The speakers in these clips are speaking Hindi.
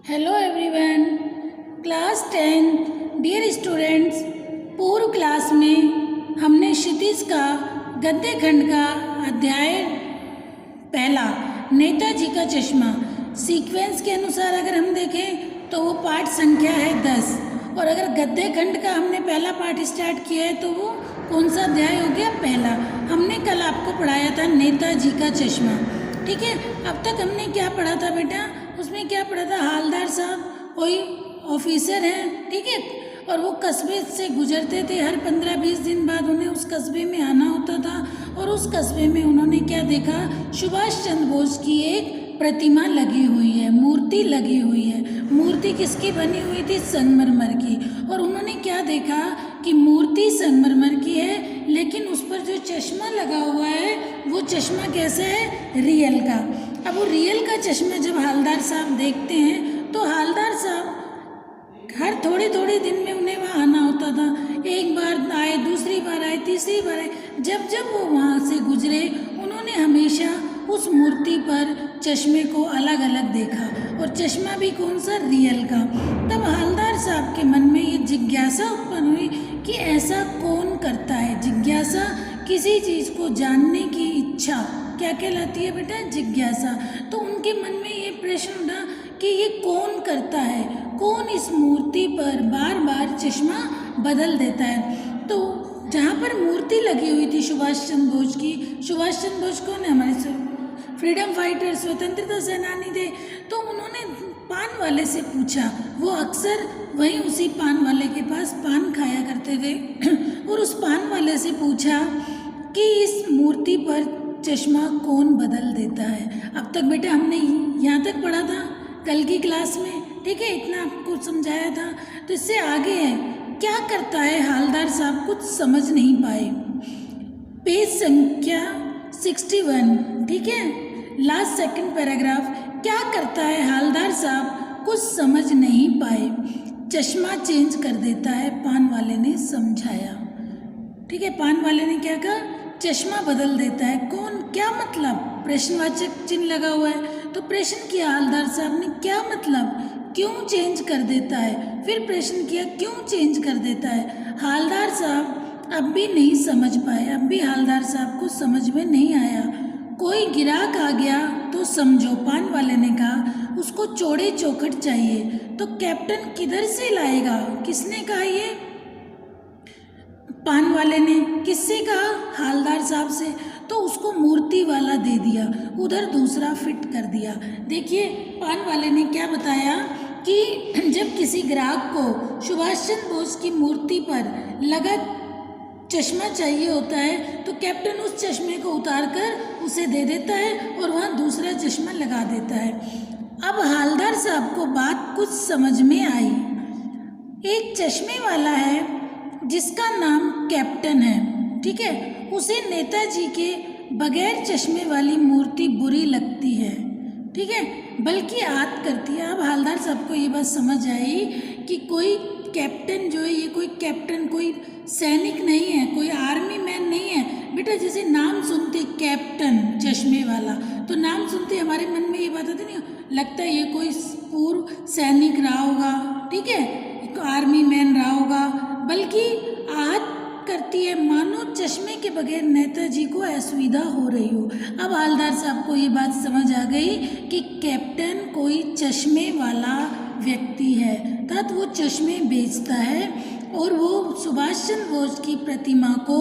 Hello everyone, class 10 dear students. पूर्व क्लास में हमने क्षितिज का गद्य खंड का अध्याय पहला नेताजी का चश्मा सीक्वेंस के अनुसार अगर हम देखें तो वो पाठ संख्या है 10, और अगर गद्य खंड का हमने पहला पाठ स्टार्ट किया है तो वो कौन सा अध्याय हो गया? पहला। हमने कल आपको पढ़ाया था नेताजी का चश्मा, ठीक है। अब तक हमने क्या पढ़ा था बेटा? उसमें क्या पढ़ा था? हालदार साहब कोई ऑफिसर हैं, ठीक है, और वो कस्बे से गुजरते थे। हर 15-20 दिन बाद उन्हें उस कस्बे में आना होता था, और उस कस्बे में उन्होंने क्या देखा? सुभाष चंद्र बोस की एक प्रतिमा लगी हुई है, मूर्ति लगी हुई है। मूर्ति किसकी बनी हुई थी? संगमरमर की। और उन्होंने क्या देखा कि मूर्ति संगमरमर की है, लेकिन उस पर जो चश्मा लगा हुआ है वो चश्मा कैसा है? रियल का। अब वो रियल का चश्मा जब हालदार साहब देखते हैं तो हालदार साहब हर थोड़े थोड़े दिन में उन्हें वहाँ आना होता था। एक बार आए, दूसरी बार आए, तीसरी बार आए। जब जब वो वहाँ से गुजरे उन्होंने हमेशा उस मूर्ति पर चश्मे को अलग अलग देखा, और चश्मा भी कौन सा? रियल का। तब हालदार साहब के मन में ये जिज्ञासा उत्पन्न हुई कि ऐसा कौन करता है? जिज्ञासा किसी चीज़ को जानने की इच्छा क्या कहलाती है बेटा? जिज्ञासा। तो उनके मन में ये प्रश्न उठा कि ये कौन करता है? कौन इस मूर्ति पर बार बार चश्मा बदल देता है? तो जहाँ पर मूर्ति लगी हुई थी सुभाष चंद्र बोस की, सुभाष चंद्र बोस कौन है? हमारे फ्रीडम फाइटर, स्वतंत्रता सेनानी थे। तो उन्होंने पान वाले से पूछा, वो अक्सर वहीं उसी पान वाले के पास पान खाया करते थे, और उस पान वाले से पूछा कि इस मूर्ति पर चश्मा कौन बदल देता है? अब तक बेटा हमने यहाँ तक पढ़ा था कल की क्लास में, ठीक है, इतना आपको समझाया था। तो इससे आगे है, क्या करता है हालदार साहब? कुछ समझ नहीं पाए। पेज संख्या 61, ठीक है, लास्ट सेकंड पैराग्राफ। क्या करता है हालदार साहब? कुछ समझ नहीं पाए। चश्मा चेंज कर देता है, पान वाले ने समझाया, ठीक है। पान वाले ने क्या कहा? चश्मा बदल देता है। कौन? क्या मतलब? प्रश्नवाचक चिन्ह लगा हुआ है। तो प्रश्न किया हालदार साहब ने, क्या मतलब? क्यों चेंज कर देता है? फिर प्रश्न किया, क्यों चेंज कर देता है? हालदार साहब अब भी नहीं समझ पाए, अब भी हालदार साहब को समझ में नहीं आया। कोई गिराक आ गया तो समझो, पान वाले ने कहा, उसको चौड़े चौखट चाहिए। तो कैप्टन किधर से लाएगा? किसने कहा ये? पान वाले ने। किससे कहा? हालदार साहब से। तो उसको मूर्ति वाला दे दिया, उधर दूसरा फिट कर दिया। देखिए पान वाले ने क्या बताया कि जब किसी ग्राहक को सुभाष चंद्र बोस की मूर्ति पर लगा चश्मा चाहिए होता है तो कैप्टन उस चश्मे को उतार कर उसे दे देता है, और वहाँ दूसरा चश्मा लगा देता है। अब हालदार साहब को बात कुछ समझ में आई। एक चश्मे वाला है जिसका नाम कैप्टन है, ठीक है, उसे नेताजी के बगैर चश्मे वाली मूर्ति बुरी लगती है, ठीक है, बल्कि याद करती है। अब हालदार साहब को ये बात समझ आई कि कोई कैप्टन जो है, ये कोई कैप्टन कोई सैनिक नहीं है, कोई आर्मी मैन नहीं है बेटा। जैसे नाम सुनते कैप्टन चश्मे वाला, तो नाम सुनते हमारे मन में ये बात आती नहीं, लगता है ये कोई पूर्व सैनिक रहा होगा, ठीक है, आर्मी मैन रहा होगा, बल्कि आहत करती है मानो चश्मे के बगैर नेताजी को असुविधा हो रही हो। अब हालदार साहब को ये बात समझ आ गई कि कैप्टन कोई चश्मे वाला व्यक्ति है, तथा वो चश्मे बेचता है, और वो सुभाष चंद्र बोस की प्रतिमा को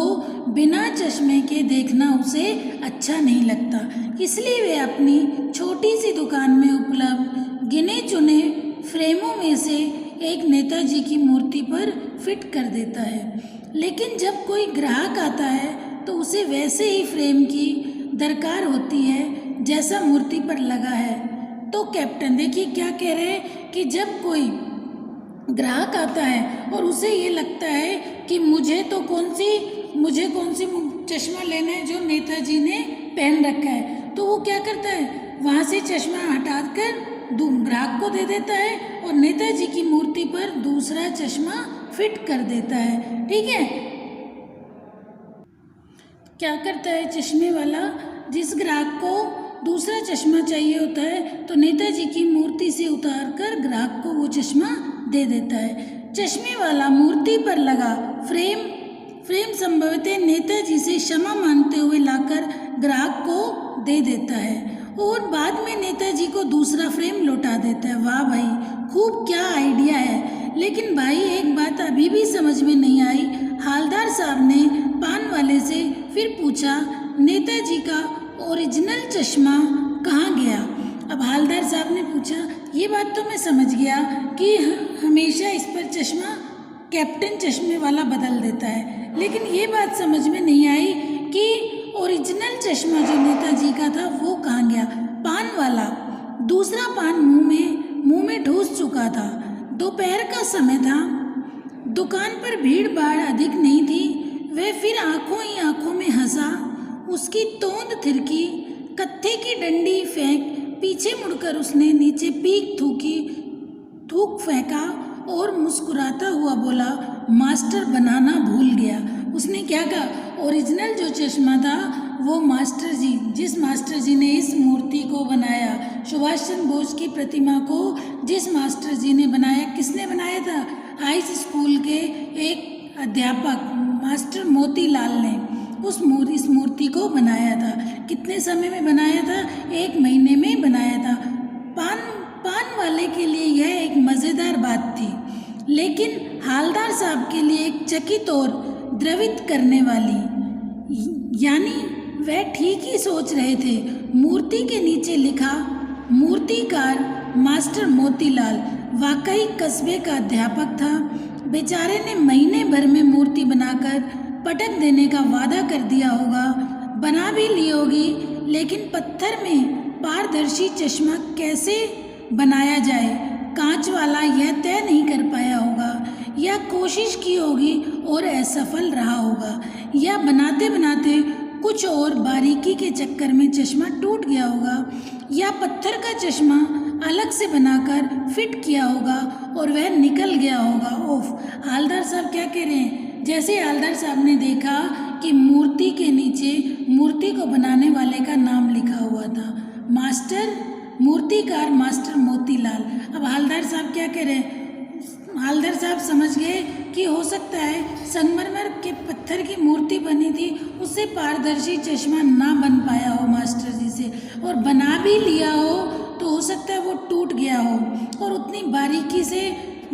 बिना चश्मे के देखना उसे अच्छा नहीं लगता। इसलिए वे अपनी छोटी सी दुकान में उपलब्ध गिने चुने फ्रेमों में से एक नेताजी की मूर्ति पर फिट कर देता है। लेकिन जब कोई ग्राहक आता है तो उसे वैसे ही फ्रेम की दरकार होती है जैसा मूर्ति पर लगा है। तो कैप्टन देखिए क्या कह रहे हैं कि जब कोई ग्राहक आता है और उसे ये लगता है कि मुझे कौन सी चश्मा लेना है जो नेताजी ने पहन रखा है, तो वो क्या करता है? वहाँ से चश्मा हटा कर ग्राहक को दे देता है, और नेताजी की मूर्ति पर दूसरा चश्मा फिट कर देता है, ठीक है। क्या करता है चश्मे वाला? जिस ग्राहक को दूसरा चश्मा चाहिए होता है तो नेताजी की मूर्ति से उतार कर ग्राहक को वो चश्मा दे देता है। चश्मे वाला मूर्ति पर लगा फ्रेम संभवतः नेताजी से क्षमा मांगते हुए लाकर ग्राहक को दे देता है और बाद में नेताजी को दूसरा फ्रेम लौटा देता है। वाह भाई, खूब क्या आइडिया है। लेकिन भाई एक बात अभी भी समझ में नहीं आई। हालदार साहब ने पान वाले से फिर पूछा, नेताजी का ओरिजिनल चश्मा कहाँ गया? अब हालदार साहब ने पूछा, ये बात तो मैं समझ गया कि हमेशा इस पर चश्मा कैप्टन चश्मे वाला बदल देता है, लेकिन ये बात समझ में नहीं आई कि ओरिजिनल चश्मा जो नेताजी का था वो कहाँ गया। पान वाला दूसरा पान मुंह में ठूस चुका था। दोपहर का समय था, दुकान पर भीड़ भाड़ अधिक नहीं थी। वह फिर आंखों ही आंखों में हंसा, उसकी तोंद थिरकी, कत्थे की डंडी फेंक पीछे मुड़कर उसने नीचे पीक थूक फेंका और मुस्कुराता हुआ बोला, मास्टर बनाना भूल गया। उसने क्या कहा? ओरिजिनल जो चश्मा था वो जिस मास्टर जी ने इस मूर्ति को बनाया, सुभाष चंद्र बोस की प्रतिमा को जिस मास्टर जी ने बनाया, किसने बनाया था? हाई स्कूल के एक अध्यापक मास्टर मोतीलाल ने इस मूर्ति को बनाया था। कितने समय में बनाया था? 1 महीने में बनाया था। पान वाले के लिए यह एक मज़ेदार बात थी, लेकिन हालदार साहब के लिए एक चकित और द्रवित करने वाली। यानी वह ठीक ही सोच रहे थे। मूर्ति के नीचे लिखा, मूर्तिकार मास्टर मोतीलाल वाकई कस्बे का अध्यापक था। बेचारे ने महीने भर में मूर्ति बनाकर पटक देने का वादा कर दिया होगा, बना भी ली होगी, लेकिन पत्थर में पारदर्शी चश्मा कैसे बनाया जाए, कांच वाला यह तय नहीं कर पाया होगा, या कोशिश की होगी और असफल रहा होगा, या बनाते बनाते कुछ और बारीकी के चक्कर में चश्मा टूट गया होगा, या पत्थर का चश्मा अलग से बनाकर फिट किया होगा और वह निकल गया होगा। ओफ, हालदार साहब क्या कह रहे हैं? जैसे हालदार साहब ने देखा कि मूर्ति के नीचे मूर्ति को बनाने वाले का नाम लिखा हुआ था, मूर्तिकार मास्टर मोतीलाल। अब हालदार साहब क्या कह रहे हैं? हालदार साहब समझ गए कि हो सकता है संगमरमर के पत्थर की मूर्ति बनी थी, उससे पारदर्शी चश्मा ना बन पाया हो मास्टर जी से, और बना भी लिया हो तो हो सकता है वो टूट गया हो और उतनी बारीकी से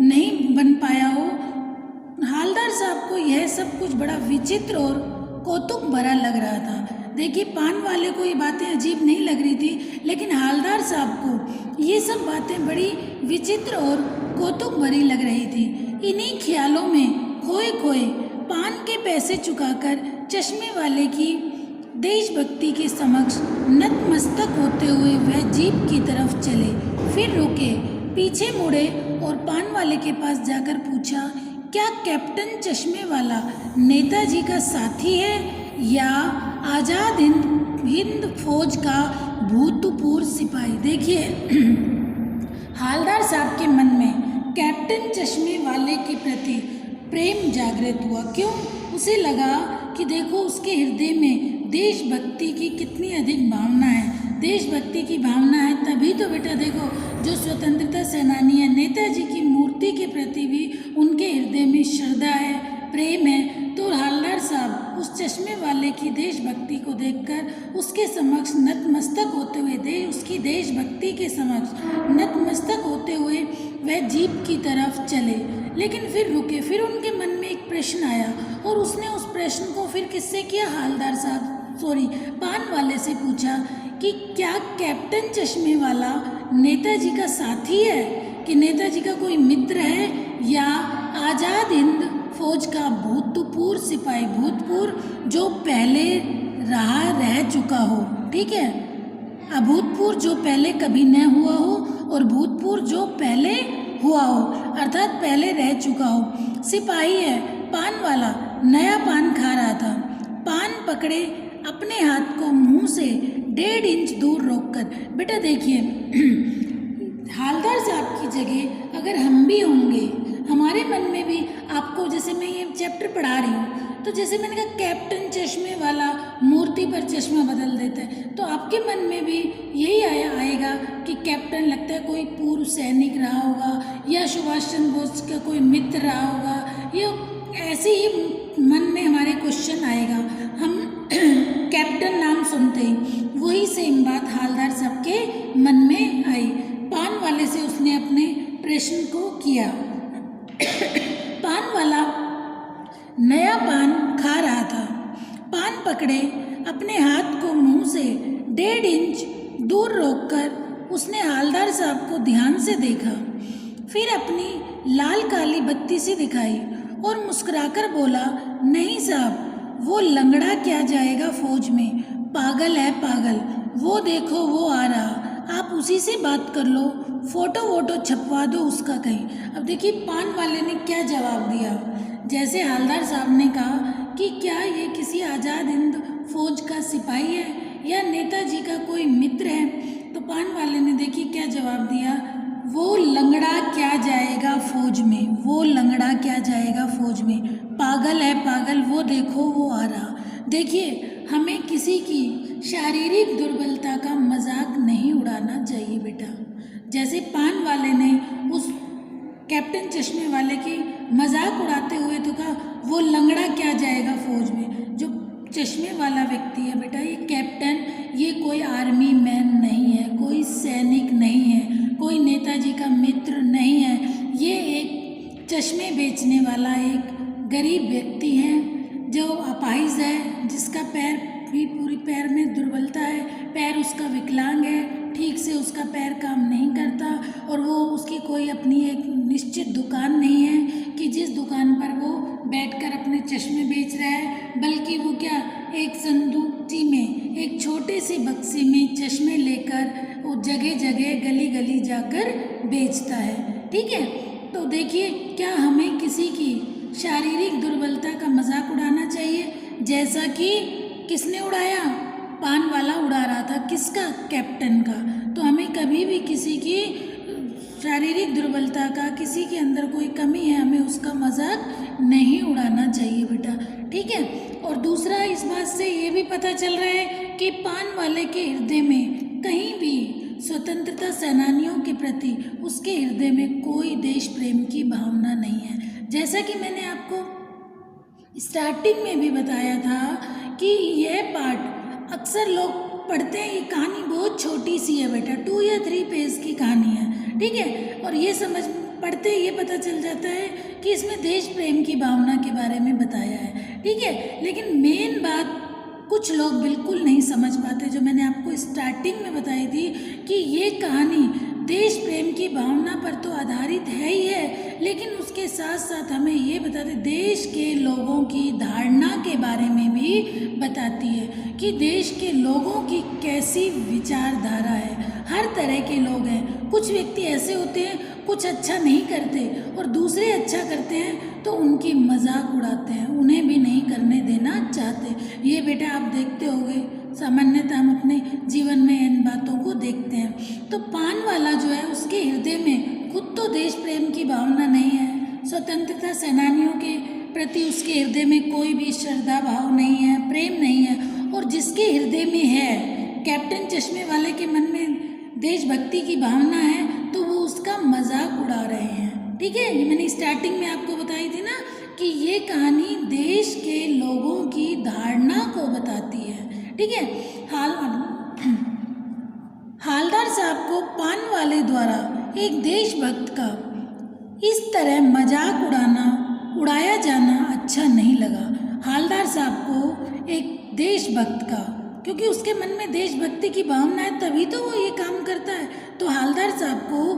नहीं बन पाया हो। हालदार साहब को यह सब कुछ बड़ा विचित्र और कौतुक भरा लग रहा था। देखिए, पान वाले को ये बातें अजीब नहीं लग रही थी, लेकिन हालदार साहब को ये सब बातें बड़ी विचित्र और कौतुक भरी लग रही थी। इन्हीं ख्यालों में खोए खोए पान के पैसे चुकाकर चश्मे वाले की देशभक्ति के समक्ष नतमस्तक होते हुए वह जीप की तरफ चले, फिर रुके, पीछे मुड़े और पान वाले के पास जाकर पूछा, क्या कैप्टन चश्मे वाला नेताजी का साथी है या आज़ाद हिंद फौज का भूतपूर्व सिपाही? देखिए, हालदार साहब के मन में कैप्टन चश्मे वाले के प्रति प्रेम जागृत हुआ। क्यों? उसे लगा कि देखो उसके हृदय में देशभक्ति की कितनी अधिक भावना है। देशभक्ति की भावना है तभी तो बेटा देखो जो स्वतंत्रता सेनानी है, नेताजी की मूर्ति के प्रति भी उनके हृदय में श्रद्धा है, प्रेम है। तो हालदार साहब उस चश्मे वाले की देशभक्ति को देखकर उसके समक्ष नतमस्तक होते हुए उसकी देशभक्ति के समक्ष नतमस्तक होते हुए वह जीप की तरफ चले, लेकिन फिर रुके। फिर उनके मन में एक प्रश्न आया और उसने उस प्रश्न को फिर किससे किया? पान वाले से पूछा कि क्या कैप्टन चश्मे वाला नेताजी का साथी है, कि नेताजी का कोई मित्र है, या आज़ाद हिंद फौज का भूतपूर्व सिपाही, भूतपूर्व जो पहले रह चुका हो, ठीक है, अभूतपूर्व जो पहले कभी न हुआ हो और भूतपूर्व जो पहले हुआ हो, अर्थात पहले रह चुका हो। सिपाही है। पान वाला नया पान खा रहा था, पान पकड़े अपने हाथ को मुंह से 1.5 इंच दूर रोककर। बेटा देखिए, हालदार साहब की जगह अगर हम भी होंगे, हमारे मन में भी, आपको जैसे मैं ये चैप्टर पढ़ा रही हूँ, तो जैसे मैंने कहा कैप्टन चश्मे वाला मूर्ति पर चश्मा बदल देता है, तो आपके मन में भी यही आएगा कि कैप्टन लगता है कोई पूर्व सैनिक रहा होगा या सुभाष चंद्र बोस का कोई मित्र रहा होगा, ये ऐसे ही मन में हमारे क्वेश्चन आएगा। हम कैप्टन नाम सुनते ही वही सेम बात हालदार साहब के मन में आई। पान वाले से उसने अपने प्रश्न को किया। पान वाला नया पान खा रहा था। पान पकड़े अपने हाथ को मुंह से 1.5 इंच दूर रोककर उसने हालदार साहब को ध्यान से देखा, फिर अपनी लाल काली बत्ती सी दिखाई और मुस्कुराकर बोला, नहीं साहब, वो लंगड़ा क्या जाएगा फौज में, पागल है पागल, वो देखो वो आ रहा, आप उसी से बात कर लो, फोटो वोटो छपवा दो उसका कहीं। अब देखिए पान वाले ने क्या जवाब दिया। जैसे हालदार साहब ने कहा कि क्या ये किसी आज़ाद हिंद फौज का सिपाही है या नेताजी का कोई मित्र है, तो पान वाले ने देखिए क्या जवाब दिया, वो लंगड़ा क्या जाएगा फौज में, वो लंगड़ा क्या जाएगा फौज में, पागल है पागल, वो देखो वो आ रहा। देखिए हमें किसी की शारीरिक दुर्बलता का मजाक नहीं उड़ाना चाहिए बेटा। जैसे पान वाले ने उस कैप्टन चश्मे वाले की मजाक उड़ाते हुए तो कहा वो लंगड़ा क्या जाएगा फौज में। जो चश्मे वाला व्यक्ति है बेटा, ये कैप्टन, ये कोई आर्मी मैन नहीं है, कोई सैनिक नहीं है, कोई नेताजी का मित्र नहीं है, ये एक चश्मे बेचने वाला एक गरीब व्यक्ति है जो अपाहिज है, जिसका पैर भी पूरी पैर में दुर्बलता है, पैर उसका विकलांग है, ठीक से उसका पैर काम नहीं करता और वो उसकी कोई अपनी एक निश्चित दुकान नहीं है कि जिस दुकान पर वो बैठकर अपने चश्मे बेच रहा है, बल्कि वो क्या एक संदूकची में एक छोटे से बक्से में चश्मे लेकर वो जगह जगह गली गली जाकर बेचता है। ठीक है, तो देखिए क्या हमें किसी की शारीरिक दुर्बलता का मजाक उड़ाना चाहिए, जैसा कि किसने उड़ाया, पान वाला उड़ा रहा था, किसका, कैप्टन का। तो हमें कभी भी किसी की शारीरिक दुर्बलता का, किसी के अंदर कोई कमी है, हमें उसका मजाक नहीं उड़ाना चाहिए बेटा। ठीक है, और दूसरा इस बात से ये भी पता चल रहा है कि पान वाले के हृदय में कहीं भी स्वतंत्रता सेनानियों के प्रति उसके हृदय में कोई देश प्रेम की भावना नहीं है। जैसा कि मैंने आपको स्टार्टिंग में भी बताया था कि यह पार्ट अक्सर लोग पढ़ते हैं, ये कहानी बहुत छोटी सी है बेटा, 2 या 3 पेज की कहानी है। ठीक है, और ये समझ पढ़ते ये पता चल जाता है कि इसमें देश प्रेम की भावना के बारे में बताया है। ठीक है, लेकिन मेन बात कुछ लोग बिल्कुल नहीं समझ पाते, जो मैंने आपको स्टार्टिंग में बताई थी कि ये कहानी देश प्रेम की भावना पर तो आधारित है ही है, लेकिन उसके साथ साथ हमें ये बताते देश के लोगों की धारणा के बारे में भी बताती है कि देश के लोगों की कैसी विचारधारा है। हर तरह के लोग हैं, कुछ व्यक्ति ऐसे होते हैं कुछ अच्छा नहीं करते और दूसरे अच्छा करते हैं तो उनकी मजाक उड़ाते हैं, उन्हें भी नहीं करने देना चाहते। ये बेटा आप देखते होंगे, सामान्यतः हम अपने जीवन में इन बातों को देखते हैं। तो पान वाला जो है उसके हृदय में खुद तो देश प्रेम की भावना नहीं है, स्वतंत्रता सेनानियों के प्रति उसके हृदय में कोई भी श्रद्धा भाव नहीं है, प्रेम नहीं है, और जिसके हृदय में है, कैप्टन चश्मे वाले के मन में देशभक्ति की भावना है, तो वो उसका मजाक उड़ा रहे हैं। ठीक है, ये मैंने स्टार्टिंग में आपको बताई थी ना कि ये कहानी देश के लोगों की धारणा को बताती है। ठीक है, हालदार साहब को पान वाले द्वारा एक देशभक्त का इस तरह मजाक उड़ाया जाना अच्छा नहीं लगा। हालदार साहब को एक देशभक्त का, क्योंकि उसके मन में देशभक्ति की भावना है तभी तो वो ये काम करता है, तो हालदार साहब को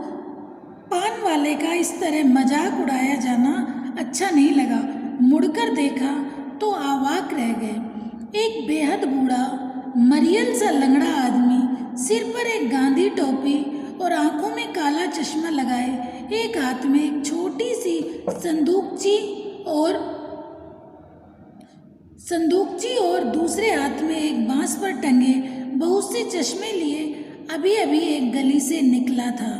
पान वाले का इस तरह मजाक उड़ाया जाना अच्छा नहीं लगा। मुड़कर देखा तो अवाक रह गए। एक बेहद बूढ़ा मरियल सा लंगड़ा आदमी, सिर पर एक गांधी टोपी और आंखों में काला चश्मा लगाए, एक हाथ में एक छोटी सी संदूकची और दूसरे हाथ में एक बांस पर टंगे बहुत से चश्मे लिए अभी अभी एक गली से निकला था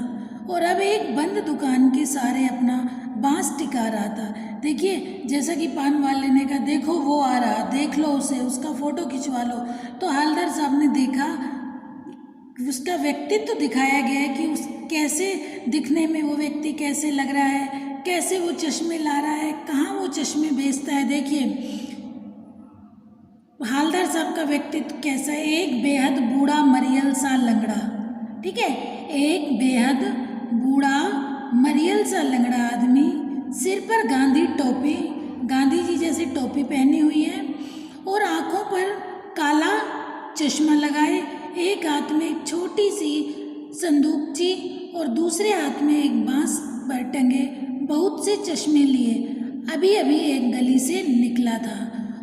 और अब एक बंद दुकान के सहारे अपना बांस टिका रहा था। देखिए, जैसा कि पान वाले ने कहा, देखो वो आ रहा, देख लो उसे, उसका फ़ोटो खिंचवा लो। तो हवलदार साहब ने देखा, उसका व्यक्तित्व दिखाया गया है कि उस कैसे दिखने में वो व्यक्ति कैसे लग रहा है, कैसे वो चश्मे ला रहा है, कहाँ वो चश्मे बेचता है। देखिए हवलदार साहब का व्यक्तित्व कैसा है, एक बेहद बूढ़ा मरियल सा लंगड़ा, ठीक है, एक बेहद बूढ़ा मरियल सा लंगड़ा आदमी, सिर पर गांधी टोपी, गांधी जी जैसी टोपी पहनी हुई है और आँखों पर काला चश्मा लगाए, एक हाथ में एक छोटी सी संदूकची और दूसरे हाथ में एक बांस पर टंगे बहुत से चश्मे लिए अभी अभी एक गली से निकला था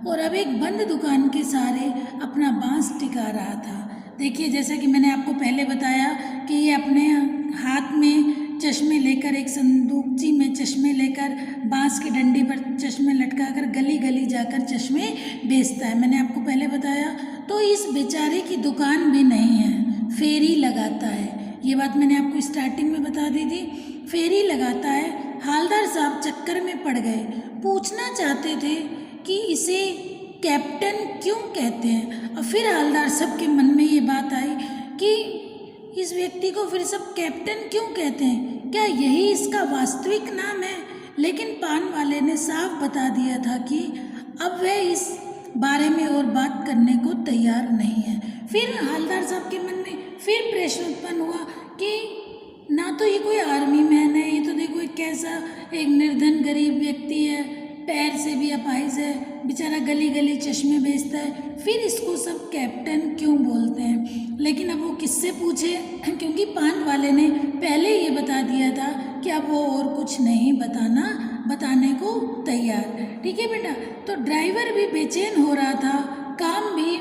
और अब एक बंद दुकान के सहारे अपना बांस टिका रहा था। देखिए, जैसा कि मैंने आपको पहले बताया कि ये अपने हाथ में चश्मे लेकर, एक संदूकची में चश्मे लेकर, बांस की डंडी पर चश्मे लटकाकर गली गली जाकर चश्मे बेचता है। मैंने आपको पहले बताया। तो इस बेचारे की दुकान भी नहीं है, फेरी लगाता है। ये बात मैंने आपको स्टार्टिंग में बता दी थी, फेरी लगाता है। हवलदार साहब चक्कर में पड़ गए, पूछना चाहते थे कि इसे कैप्टन क्यों कहते हैं। और फिर हवलदार साहब के मन में ये बात आई कि इस व्यक्ति को फिर सब कैप्टन क्यों कहते हैं, क्या यही इसका वास्तविक नाम है। लेकिन पान वाले ने साफ बता दिया था कि अब वह इस बारे में और बात करने को तैयार नहीं है। फिर हवलदार साहब के मन में फिर प्रश्न उत्पन्न हुआ कि ना तो ये कोई आर्मी मैन है, ये तो देखो एक कैसा एक निर्धन गरीब व्यक्ति है, पैर से भी अपाहिज है, बेचारा गली गली चश्मे बेचता है, फिर इसको सब कैप्टन क्यों बोलते हैं। लेकिन अब वो किससे पूछे, क्योंकि पान वाले ने पहले ये बता दिया था कि अब वो और कुछ नहीं बताने को तैयार। ठीक है बेटा। तो ड्राइवर भी बेचैन हो रहा था, काम भी।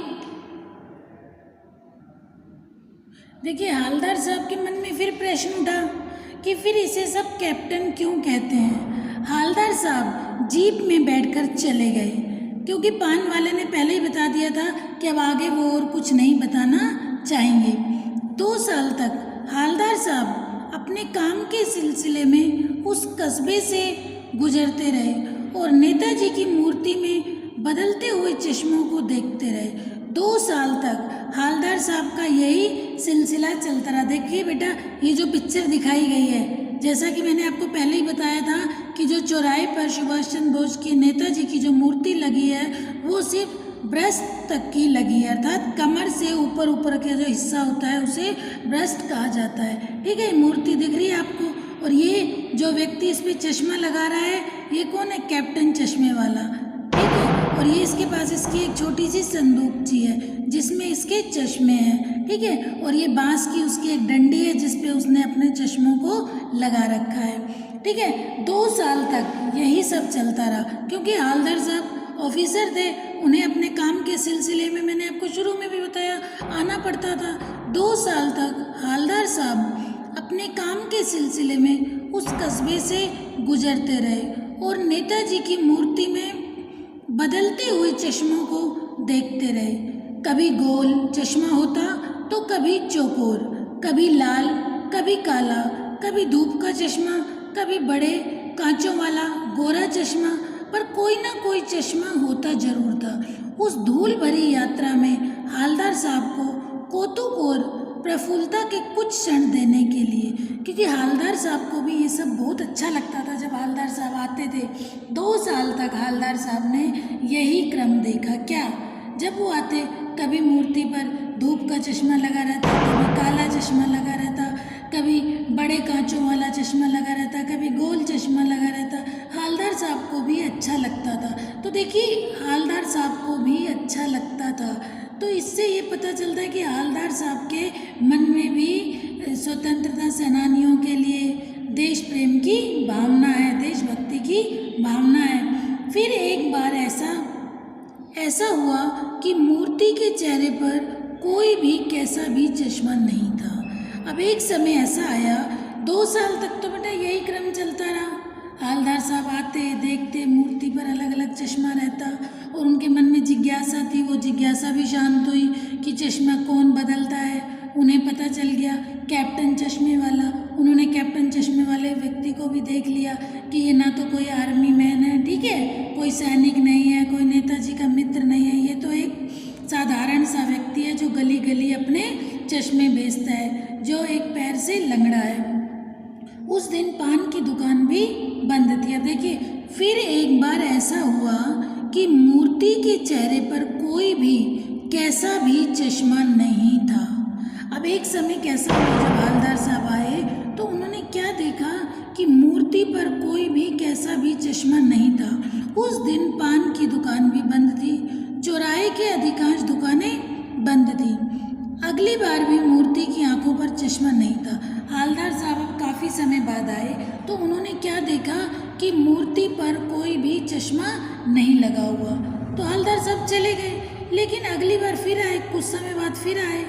देखिए, हवलदार साहब के मन में फिर प्रश्न उठा कि फिर इसे सब कैप्टन क्यों कहते हैं। हवलदार साहब जीप में बैठकर चले गए, क्योंकि पान वाले ने पहले ही बता दिया था कि अब आगे वो और कुछ नहीं बताना चाहेंगे। 2 साल तक हवलदार साहब अपने काम के सिलसिले में उस कस्बे से गुजरते रहे और नेताजी की मूर्ति में बदलते हुए चश्मों को देखते रहे। 2 साल तक हवलदार साहब का यही सिलसिला चलता रहा। देखिए बेटा, ये जो पिक्चर दिखाई गई है, जैसा कि मैंने आपको पहले ही बताया था कि जो चौराहे पर सुभाष चंद्र बोस की नेताजी की जो मूर्ति लगी है वो सिर्फ ब्रेस्ट तक की लगी है, अर्थात कमर से ऊपर का जो हिस्सा होता है उसे ब्रेस्ट कहा जाता है। ठीक है, मूर्ति दिख रही है आपको। और ये जो व्यक्ति इस पर चश्मा लगा रहा है, ये कौन है, कैप्टन चश्मे वाला। ठीक है, और ये इसके पास इसकी एक छोटी सी संदूकची है जिसमें इसके चश्मे हैं। ठीक है, और ये बांस की उसकी एक डंडी है जिसपे उसने अपने चश्मों को लगा रखा है। ठीक है, 2 साल तक यही सब चलता रहा, क्योंकि हवलदार साहब ऑफिसर थे, उन्हें अपने काम के सिलसिले में, मैंने आपको शुरू में भी बताया, आना पड़ता था। 2 साल तक हवलदार साहब अपने काम के सिलसिले में उस कस्बे से गुजरते रहे और नेताजी की मूर्ति में बदलते हुए चश्मों को देखते रहे। कभी गोल चश्मा होता तो कभी चौकोर, कभी लाल, कभी काला, कभी धूप का चश्मा, कभी बड़े कांचों वाला गोरा चश्मा, पर कोई ना कोई चश्मा होता जरूर था। उस धूल भरी यात्रा में हवलदार साहब को कौतुक और प्रफुल्लता के कुछ क्षण देने के लिए, क्योंकि हवलदार साहब को भी ये सब बहुत अच्छा लगता था जब हवलदार साहब आते थे। 2 साल तक हवलदार साहब ने यही क्रम देखा। क्या, जब वो आते कभी मूर्ति पर धूप का चश्मा लगा रहता, कभी काला चश्मा लगा रहता, कभी बड़े कांचों वाला चश्मा लगा रहता, कभी गोल चश्मा लगा रहता। हवलदार साहब को भी अच्छा लगता था। तो देखिए, हवलदार साहब को भी अच्छा लगता था, तो इससे ये पता चलता है कि हवलदार साहब के मन में भी स्वतंत्रता सेनानियों के लिए देश प्रेम की भावना है, देशभक्ति की भावना है। फिर एक बार ऐसा हुआ कि मूर्ति के चेहरे पर कोई भी कैसा भी चश्मा नहीं था। अब एक समय ऐसा आया, 2 साल तक तो बेटा यही क्रम चलता रहा। हवलदार साहब आते, देखते, मूर्ति पर अलग अलग चश्मा रहता और उनके मन में जिज्ञासा थी। वो जिज्ञासा भी शांत हुई कि चश्मा कौन बदलता है। उन्हें पता चल गया, कैप्टन चश्मे वाला। उन्होंने कैप्टन चश्मे वाले व्यक्ति को भी देख लिया कि ये ना दिन पान की दुकान भी बंद थी। अब देखिए, फिर एक बार ऐसा हुआ कि मूर्ति के चेहरे पर कोई भी कैसा भी चश्मा नहीं था। अब एक समय कैसा हुआ, जब हवलदार साहब आए तो उन्होंने क्या देखा कि मूर्ति पर कोई भी कैसा भी चश्मा नहीं था। उस दिन पान की दुकान भी बंद थी, चौराहे की अधिकांश दुकानें बंद थी। अगली बार भी मूर्ति की आंखों पर चश्मा नहीं था। हवलदार साहब अब काफ़ी समय बाद आए तो उन्होंने क्या देखा कि मूर्ति पर कोई भी चश्मा नहीं लगा हुआ। तो हवलदार साहब चले गए, लेकिन अगली बार फिर आए, कुछ समय बाद फिर आए।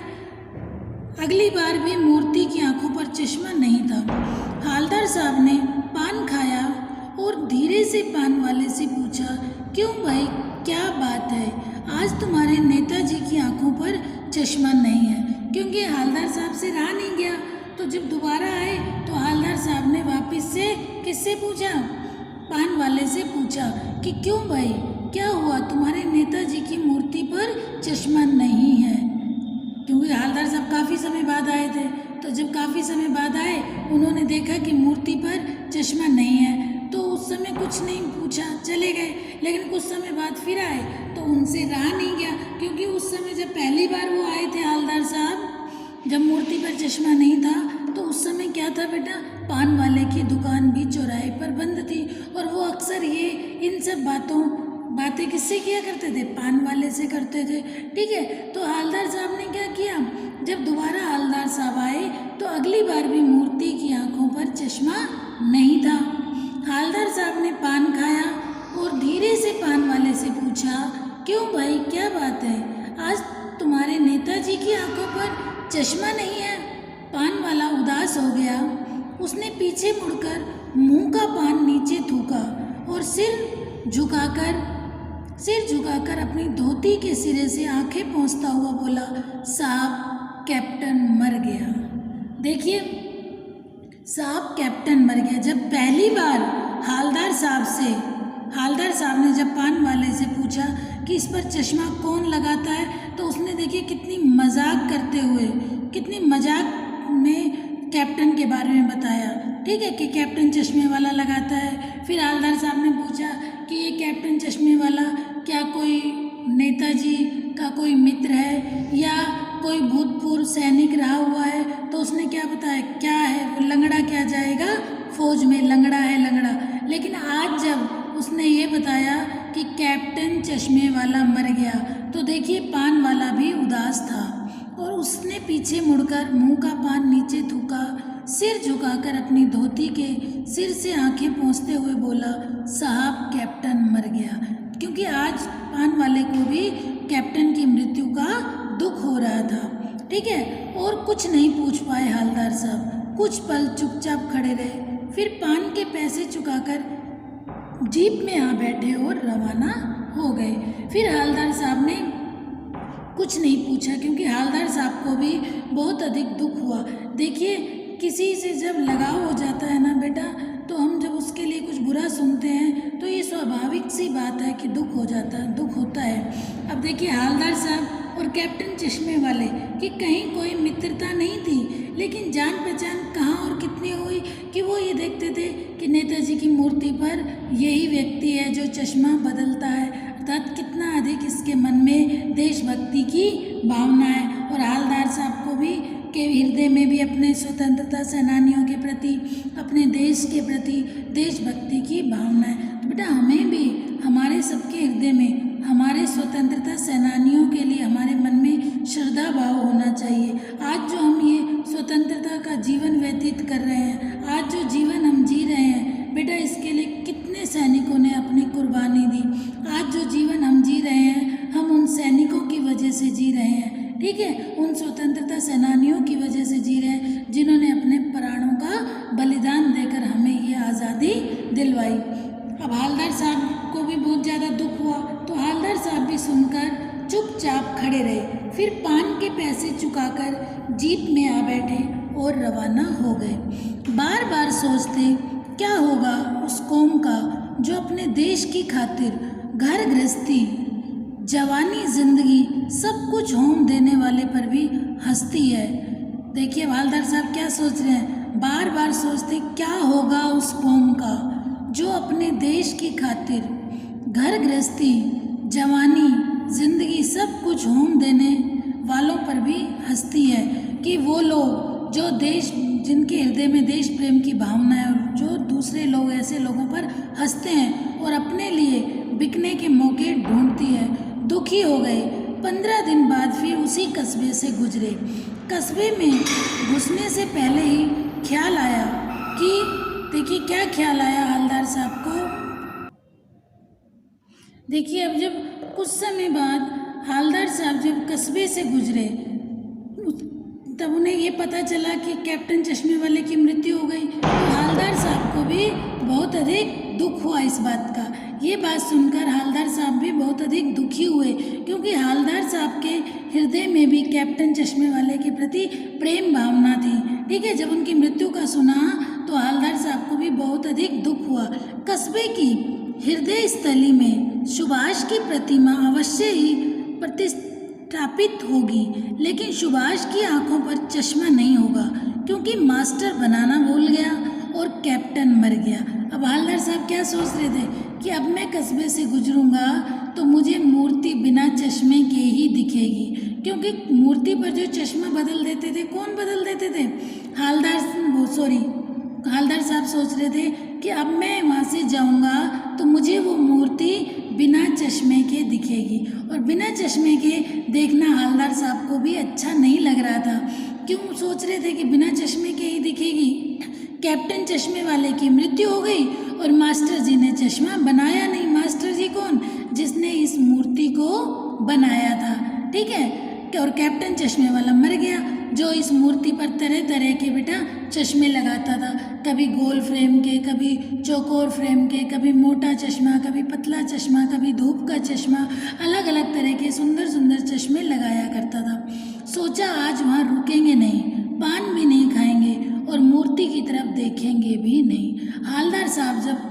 अगली बार भी मूर्ति की आंखों पर चश्मा नहीं था। हवलदार साहब ने पान खाया और धीरे से पान वाले से पूछा, क्यों भाई, क्या बात है, आज तुम्हारे नेताजी की आंखों पर चश्मा नहीं है? क्योंकि हवलदार साहब से रहा नहीं गया। तो जब दोबारा आए तो हवलदार साहब ने वापस से किससे पूछा? पान वाले से पूछा कि क्यों भाई, क्या हुआ, तुम्हारे नेताजी की मूर्ति पर चश्मा नहीं है? क्योंकि हवलदार साहब काफ़ी समय बाद आए थे। तो जब काफ़ी समय बाद आए, उन्होंने देखा कि मूर्ति पर चश्मा नहीं है, तो उस समय कुछ नहीं पूछा, चले गए। लेकिन कुछ समय बाद फिर आए तो उनसे रहा नहीं गया, क्योंकि उस समय जब पहली बार वो आए थे हवलदार साहब, जब मूर्ति पर चश्मा नहीं था, तो उस समय क्या था बेटा, पान वाले की दुकान भी चौराहे पर बंद थी। और वो अक्सर ये इन सब बातें किससे किया करते थे? पान वाले से करते थे। ठीक है, तो हवलदार साहब ने क्या किया, जब दोबारा हवलदार साहब आए तो अगली बार भी मूर्ति की आंखों पर चश्मा नहीं था। हवलदार साहब ने पान खाया और धीरे से पान वाले से पूछा, क्यों भाई, क्या बात है, आज तुम्हारे नेताजी की आंखों पर चश्मा नहीं है? पान वाला उदास हो गया। उसने पीछे मुड़कर मुंह का पान नीचे थूका और सिर झुकाकर अपनी धोती के सिरे से आंखें पोंछता हुआ बोला, साहब, कैप्टन मर गया। देखिए, साहब कैप्टन मर गया। जब पहली बार हवलदार साहब ने जब पान वाले से पूछा कि इस पर चश्मा कौन लगाता है, तो उसने देखिए कितनी मजाक करते हुए, कितनी मजाक में कैप्टन के बारे में बताया। ठीक है, कि कैप्टन चश्मे वाला लगाता है। फिर हवलदार साहब ने पूछा कि ये कैप्टन चश्मे वाला क्या कोई नेताजी का कोई मित्र है या कोई भूतपूर्व सैनिक रहा हुआ है? तो उसने क्या बताया, क्या है वो, लंगड़ा क्या जाएगा फौज में, लंगड़ा है लंगड़ा। लेकिन आज जब उसने ये बताया कि कैप्टन चश्मे वाला मर गया, तो देखिए पान वाला भी उदास था और उसने पीछे मुड़कर मुंह का पान नीचे थूका, सिर झुकाकर अपनी धोती के सिर से आंखें पोंछते हुए बोला, साहब कैप्टन मर गया। क्योंकि आज पान वाले को भी कैप्टन की मृत्यु का दुख हो रहा था। ठीक है, और कुछ नहीं पूछ पाए हवलदार साहब, कुछ पल चुपचाप खड़े रहे। फिर पान के पैसे चुकाकर जीप में आ बैठे और रवाना हो गए। फिर हवलदार साहब ने कुछ नहीं पूछा, क्योंकि हवलदार साहब को भी बहुत अधिक दुख हुआ। देखिए, किसी से जब लगाव हो जाता है ना बेटा, तो हम जब उसके लिए कुछ बुरा सुनते हैं तो ये स्वाभाविक सी बात है कि दुख होता है। अब देखिए, हवलदार साहब और कैप्टन चश्मे वाले की कहीं कोई मित्रता नहीं थी, लेकिन जान पहचान कहाँ और कितनी हुई कि वो ये देखते थे कि नेताजी की मूर्ति पर यही व्यक्ति है जो चश्मा बदलता है, अर्थात कितना अधिक इसके मन में देशभक्ति की भावना है। और हवलदार साहब को भी के हृदय में भी अपने स्वतंत्रता सेनानियों के प्रति, अपने देश के प्रति देशभक्ति की भावना है। तो बेटा, हमें भी हमारे सबके हृदय में हमारे स्वतंत्रता सेनानियों के लिए हमारे मन में श्रद्धा भाव होना चाहिए। आज जो हम ये स्वतंत्रता का जीवन व्यतीत कर रहे हैं, आज जो जीवन हम जी रहे हैं बेटा, इसके लिए कितने सैनिकों ने अपनी कुर्बानी दी। आज जो जीवन हम जी रहे हैं, हम उन सैनिकों की वजह से जी रहे हैं। ठीक है, उन स्वतंत्रता सेनानियों की वजह से जी रहे हैं जिन्होंने अपने प्राणों का बलिदान देकर हमें ये आज़ादी दिलवाई। अब हवलदार साहब को भी बहुत ज़्यादा दुख हुआ, तो हवलदार साहब भी सुनकर चुपचाप खड़े रहे। फिर पान के पैसे चुकाकर जीप में आ बैठे और रवाना हो गए। बार बार सोचते क्या होगा उस कौम का जो अपने देश की खातिर घर गृहस्थी, जवानी, जिंदगी सब कुछ होम देने वाले पर भी हंसती है। देखिए हवलदार साहब क्या सोच रहे हैं, बार बार सोचते क्या होगा उस कौम का जो अपने देश की खातिर घर गृहस्थी, जवानी, जिंदगी सब कुछ होम देने वालों पर भी हंसती है। कि वो लोग जो देश, जिनके हृदय में देश प्रेम की भावना है, और जो दूसरे लोग ऐसे लोगों पर हंसते हैं और अपने लिए बिकने के मौके ढूंढती है। दुखी हो गए। 15 दिन बाद फिर उसी कस्बे से गुजरे। कस्बे में घुसने से पहले ही ख्याल आया कि, देखिए क्या ख्याल आया हवलदार साहब को। देखिए अब जब कुछ समय बाद हवलदार साहब जब कस्बे से गुजरे, तब उन्हें ये पता चला कि कैप्टन चश्मे वाले की मृत्यु हो गई। तो हवलदार साहब को भी बहुत अधिक दुख हुआ इस बात का। ये बात सुनकर हवलदार साहब भी बहुत अधिक दुखी हुए, क्योंकि हवलदार साहब के हृदय में भी कैप्टन चश्मे वाले के प्रति प्रेम भावना थी। ठीक है, जब उनकी मृत्यु का सुना तो हवलदार साहब को भी बहुत अधिक दुख हुआ। कस्बे की हृदय स्थली में सुभाष की प्रतिमा अवश्य ही प्रतिष्ठापित होगी, लेकिन सुभाष की आंखों पर चश्मा नहीं होगा, क्योंकि मास्टर बनाना भूल गया और कैप्टन मर गया। अब हवलदार साहब क्या सोच रहे थे कि अब मैं कस्बे से गुजरूंगा तो मुझे मूर्ति बिना चश्मे के ही दिखेगी, क्योंकि मूर्ति पर जो चश्मा बदल देते थे, कौन बदल देते थे? हवलदार साहब सोच रहे थे कि अब मैं वहाँ से जाऊँगा तो मुझे वो मूर्ति बिना चश्मे के दिखेगी, और बिना चश्मे के देखना हवलदार साहब को भी अच्छा नहीं लग रहा था। क्यों सोच रहे थे कि बिना चश्मे के ही दिखेगी? कैप्टन चश्मे वाले की मृत्यु हो गई और मास्टर जी ने चश्मा बनाया नहीं। मास्टर जी कौन? जिसने इस मूर्ति को बनाया था। ठीक है, और कैप्टन चश्मे वाला मर गया, जो इस मूर्ति पर तरह तरह के बेटा चश्मे लगाता था। कभी गोल फ्रेम के, कभी चौकोर फ्रेम के, कभी मोटा चश्मा, कभी पतला चश्मा, कभी धूप का चश्मा, अलग अलग तरह के सुंदर सुंदर चश्मे लगाया करता था। सोचा आज वहाँ रुकेंगे नहीं, पान भी नहीं खाएंगे और मूर्ति की तरफ देखेंगे भी नहीं। हवलदार साहब जब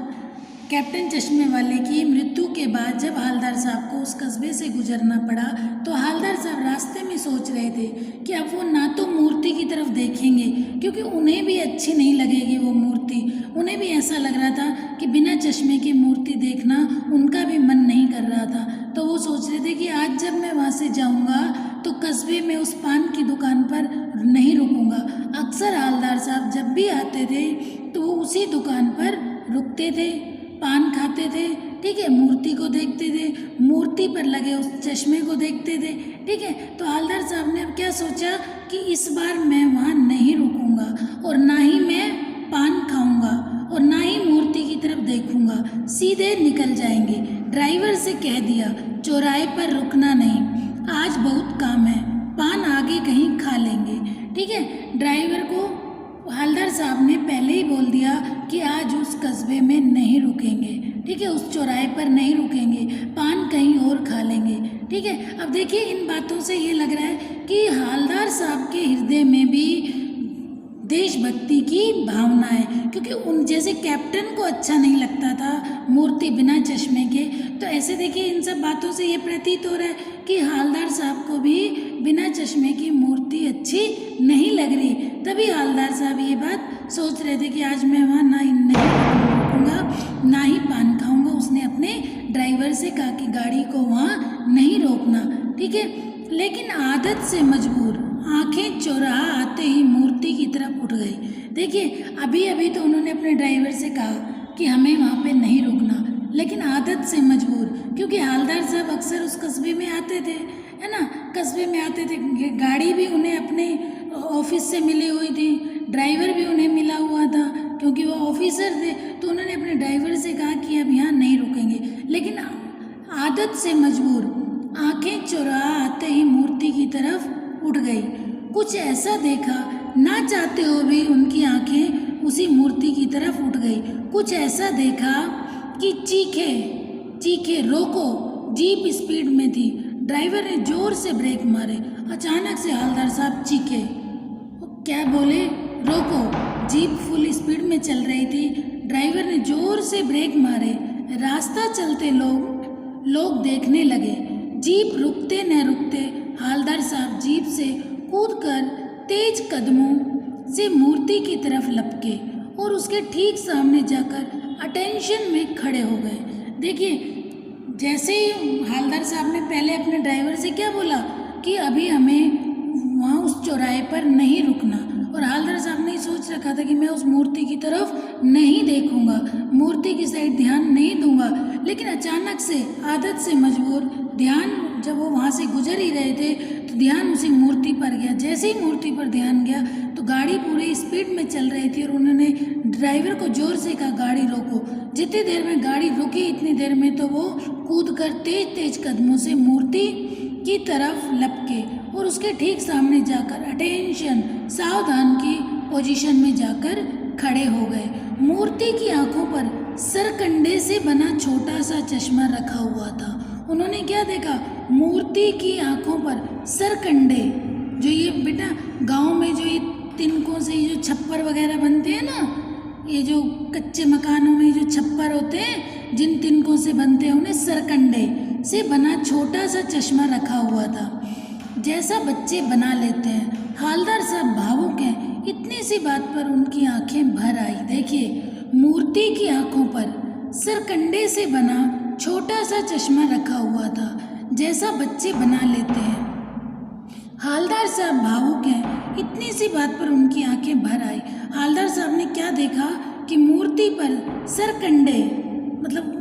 कैप्टन चश्मे वाले की मृत्यु के बाद जब हवलदार साहब को उस कस्बे से गुजरना पड़ा, तो हवलदार साहब रास्ते में सोच रहे थे कि अब वो ना तो मूर्ति की तरफ देखेंगे, क्योंकि उन्हें भी अच्छी नहीं लगेगी वो मूर्ति। उन्हें भी ऐसा लग रहा था कि बिना चश्मे की मूर्ति देखना उनका भी मन नहीं कर रहा था। तो वो सोच रहे थे कि आज जब मैं वहाँ से जाऊँगा तो कस्बे में उस पान की दुकान पर नहीं रुकूंगा। अक्सर हवलदार साहब जब भी आते थे तो वो उसी दुकान पर रुकते थे, पान खाते थे। ठीक है, मूर्ति को देखते थे, मूर्ति पर लगे उस चश्मे को देखते थे। ठीक है, तो हवलदार साहब ने अब क्या सोचा कि इस बार मैं वहाँ नहीं रुकूंगा, और ना ही मैं पान खाऊंगा, और ना ही मूर्ति की तरफ देखूंगा, सीधे निकल जाएंगे। ड्राइवर से कह दिया चौराहे पर रुकना नहीं, आज बहुत काम है, पान आगे कहीं खा लेंगे। ठीक है, ड्राइवर को हवलदार साहब ने पहले ही बोल दिया कि आज उस कस्बे में नहीं रुकेंगे। ठीक है, उस चौराहे पर नहीं रुकेंगे, पान कहीं और खा लेंगे। ठीक है, अब देखिए इन बातों से ये लग रहा है कि हवलदार साहब के हृदय में भी देशभक्ति की भावना है, क्योंकि उन जैसे कैप्टन को अच्छा नहीं लगता था मूर्ति बिना चश्मे के, तो ऐसे देखिए इन सब बातों से ये प्रतीत हो रहा है कि हवलदार साहब को भी बिना चश्मे की मूर्ति अच्छी नहीं लग रही। तभी हवलदार साहब ये बात सोच रहे थे कि आज मैं वहाँ नहीं रुकूंगा, ना ही पान खाऊंगा। उसने अपने ड्राइवर से कहा कि गाड़ी को वहाँ नहीं रोकना। ठीक है, लेकिन आदत से मजबूर आंखें चौराहा आते ही मूर्ति की तरफ उठ गई। देखिए अभी अभी तो उन्होंने अपने ड्राइवर से कहा कि हमें वहाँ पे नहीं रुकना, लेकिन आदत से मजबूर, क्योंकि हवलदार साहब अक्सर उस कस्बे में आते थे, है ना, कस्बे में आते थे। गाड़ी भी उन्हें अपने ऑफिस से मिली हुई थी, ड्राइवर भी उन्हें मिला हुआ था, क्योंकि वो ऑफिसर थे। तो उन्होंने अपने ड्राइवर से कहा कि अब यहाँ नहीं रुकेंगे, लेकिन आदत से मजबूर आंखें चौराहा आते ही मूर्ति की तरफ उठ गई। कुछ ऐसा देखा, ना चाहते हो भी उनकी आंखें उसी मूर्ति की तरफ उठ गई। कुछ ऐसा देखा कि चीखे रोको। जीप स्पीड में थी, ड्राइवर ने जोर से ब्रेक मारे। अचानक से हवलदार साहब चीखे, क्या बोले? रोको। जीप फुल स्पीड में चल रही थी, ड्राइवर ने जोर से ब्रेक मारे। रास्ता चलते लोग देखने लगे। जीप रुकते न रुकते हवलदार साहब जीप से कूदकर तेज कदमों से मूर्ति की तरफ लपके और उसके ठीक सामने जाकर अटेंशन में खड़े हो गए। देखिए, जैसे ही हालदार साहब ने पहले अपने ड्राइवर से क्या बोला कि अभी हमें वहाँ उस चौराहे पर नहीं रुकना, और हालदार साहब ने सोच रखा था कि मैं उस मूर्ति की तरफ नहीं देखूंगा, मूर्ति की साइड ध्यान नहीं दूंगा। लेकिन अचानक से आदत से मजबूर ध्यान, जब वो वहाँ से गुजर ही रहे थे तो ध्यान उसी मूर्ति पर गया। जैसे ही मूर्ति पर ध्यान गया तो गाड़ी पूरी स्पीड में चल रही थी और उन्होंने ड्राइवर को जोर से कहा, गाड़ी रोको। जितनी देर में गाड़ी रुकी इतनी देर में तो वो कूद कर तेज तेज कदमों से मूर्ति की तरफ लपके और उसके ठीक सामने जाकर अटेंशन, सावधान की पोजीशन में जाकर खड़े हो गए। मूर्ति की आंखों पर सरकंडे से बना छोटा सा चश्मा रखा हुआ था। उन्होंने क्या देखा? मूर्ति की आंखों पर सरकंडे, जो ये बेटा गांव में जो ये तिनकों से जो छप्पर वगैरह बनते हैं ना, ये जो कच्चे मकानों में जो छप्पर होते हैं, जिन तिनकों से बनते हैं उन्हें सरकंडे से बना छोटा सा चश्मा रखा हुआ था, जैसा बच्चे बना लेते हैं। हालदार साहब भावुक हैं। इतनी सी बात पर उनकी आंखें भर आई। देखिए, मूर्ति की आंखों पर सरकंडे से बना छोटा सा चश्मा रखा हुआ था, जैसा बच्चे बना लेते हैं। हालदार साहब भावुक हैं। इतनी सी बात पर उनकी आंखें भर आई। हालदार साहब ने क्या देखा कि मूर्ति पर सरकंडे, मतलब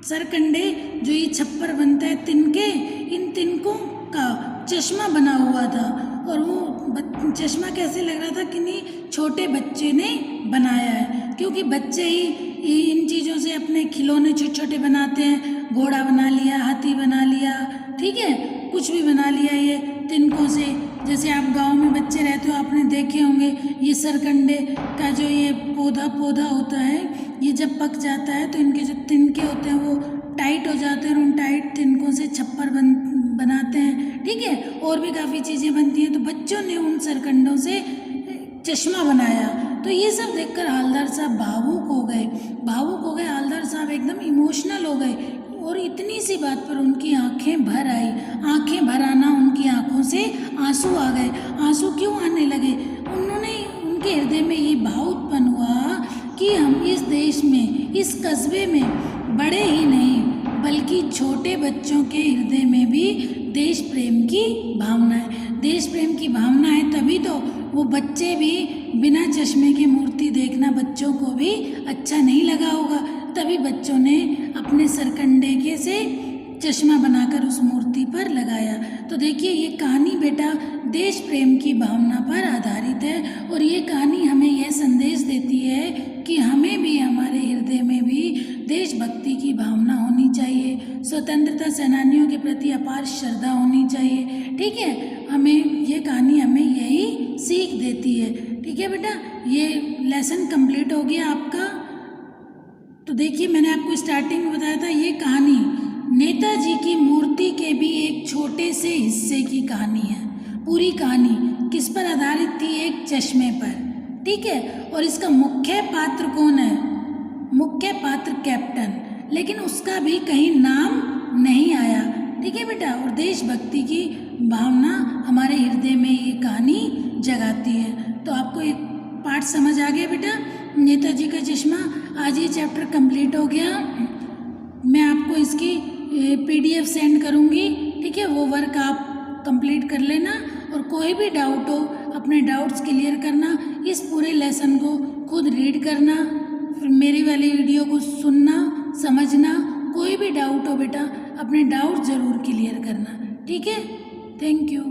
सरकंडे जो ये छप्पर बनता है तिनके, इन तिनकों का चश्मा बना हुआ था। और वो चश्मा कैसे लग रहा था कि नहीं, छोटे बच्चे ने बनाया है, क्योंकि बच्चे ही इन चीज़ों से अपने खिलौने छोटे छोटे बनाते हैं। घोड़ा बना लिया, हाथी बना लिया, ठीक है, कुछ भी बना लिया ये तिनकों से। जैसे आप गांव में बच्चे रहते हो, आपने देखे होंगे ये सरकंडे का जो ये पौधा होता है, ये जब पक जाता है तो इनके जो तिनके होते हैं वो टाइट हो जाते हैं और उन टाइट तिनकों से छप्पर बनाते हैं, ठीक है, और भी काफ़ी चीज़ें बनती हैं। तो बच्चों ने उन सरकंडों से चश्मा बनाया। तो ये सब देखकर हालदार साहब भावुक हो गए। हालदार साहब एकदम इमोशनल हो गए और इतनी सी बात पर उनकी आंखें भर आई। आंखें भर आना, उनकी आंखों से आंसू आ गए। आंसू क्यों आने लगे? उनके हृदय में ये भाव उत्पन्न हुआ कि हम इस देश में, इस कस्बे में बड़े ही नहीं बल्कि छोटे बच्चों के हृदय में भी देश प्रेम की भावना है। देश प्रेम की भावना है तभी तो वो बच्चे भी बिना चश्मे की मूर्ति देखना बच्चों को भी अच्छा नहीं लगा होगा, तभी बच्चों ने अपने सरकंडे के से चश्मा बनाकर उस मूर्ति पर लगाया। तो देखिए, ये कहानी बेटा देश प्रेम की भावना पर आधारित है और ये कहानी हमें यह संदेश देती है कि हमें भी, हमारे हृदय में भी देशभक्ति की भावना होनी चाहिए, स्वतंत्रता सेनानियों के प्रति अपार श्रद्धा होनी चाहिए, ठीक है। ये कहानी हमें यही सीख देती है, ठीक है बेटा। ये लेसन कंप्लीट हो गया आपका। तो देखिए, मैंने आपको स्टार्टिंग में बताया था ये कहानी नेताजी की मूर्ति के भी एक छोटे से हिस्से की कहानी है। पूरी कहानी किस पर आधारित थी? एक चश्मे पर, ठीक है। और इसका मुख्य पात्र कौन है? मुख्य पात्र कैप्टन, लेकिन उसका भी कहीं नाम नहीं आया, ठीक है बेटा। और देशभक्ति की भावना हमारे हृदय में ये कहानी जगाती है। तो आपको एक पार्ट समझ आ गया बेटा, नेताजी का चश्मा। आज ये चैप्टर कंप्लीट हो गया। मैं आपको इसकी PDF सेंड करूँगी, ठीक है। वो वर्क आप कंप्लीट कर लेना और कोई भी डाउट हो अपने डाउट्स क्लियर करना। इस पूरे लेसन को खुद रीड करना, फिर मेरी वाली वीडियो को सुनना, समझना। कोई भी डाउट हो बेटा, अपने डाउट ज़रूर क्लियर करना, ठीक है। Thank you.